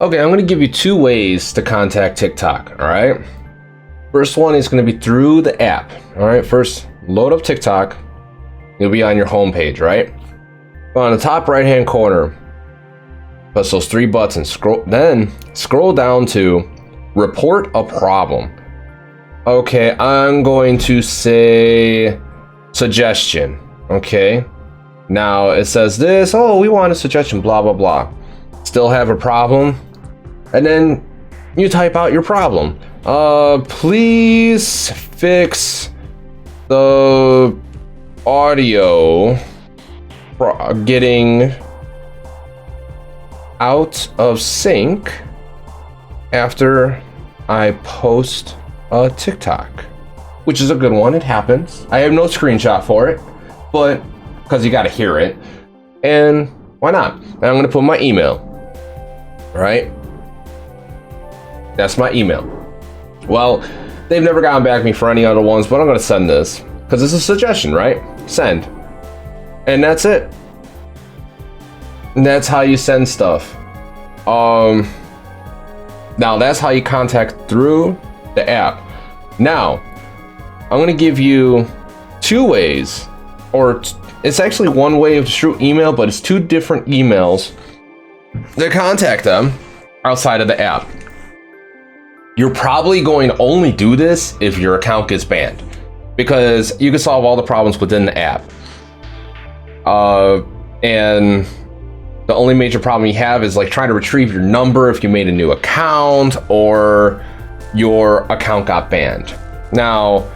Okay, I'm going to give you two ways to contact TikTok, all right? First one is going to be through the app, all right? First, load up TikTok. You'll be on your home page, right? On the top right-hand corner, press those three buttons. Scroll down to report a problem. Okay, I'm going to say suggestion, okay? Now it says this, oh, we want a suggestion, blah, blah, blah. Still have a problem? And then you type out your problem. Please fix the audio getting out of sync after I post a TikTok, which is a good one. It happens. I have no screenshot for it, but because you got to hear it, and why not? And I'm gonna put my email. All right, that's my email. Well, they've never gotten back to me for any other ones, but I'm gonna send this because it's a suggestion, right? Send, and that's it. And that's how you send stuff. Now that's how you contact through the app. Now, I'm gonna give you two ways, or it's actually one way of through email, but it's two different emails to contact them outside of the app. You're probably going to only do this if your account gets banned, because you can solve all the problems within the app. And the only major problem you have is like trying to retrieve your number if you made a new account or your account got banned. Now,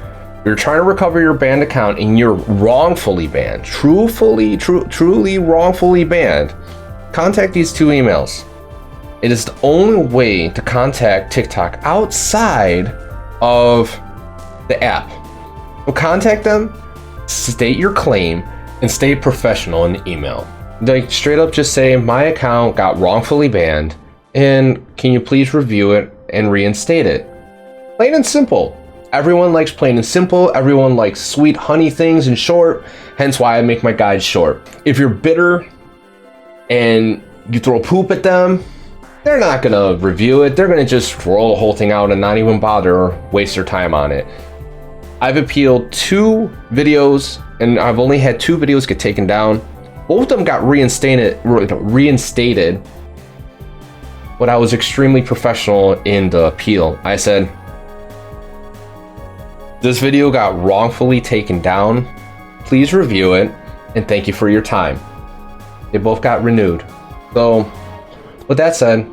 you're trying to recover your banned account and you're wrongfully banned, truly wrongfully banned. Contact these two emails. It is the only way to contact TikTok outside of the app. So contact them, state your claim, and stay professional in the email. Like straight up just say, my account got wrongfully banned, and can you please review it and reinstate it? Plain and simple. Everyone likes plain and simple. Everyone likes sweet honey things and short, hence why I make my guides short. If you're bitter and you throw poop at them, they're not gonna review it. They're gonna just roll the whole thing out and not even bother or waste their time on it. I've appealed 2 videos and I've only had 2 videos get taken down. Both of them got reinstated, but I was extremely professional in the appeal. I said, this video got wrongfully taken down. Please review it and thank you for your time. They both got renewed. So with that said,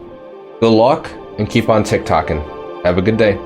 good luck and keep on TikToking. Have a good day.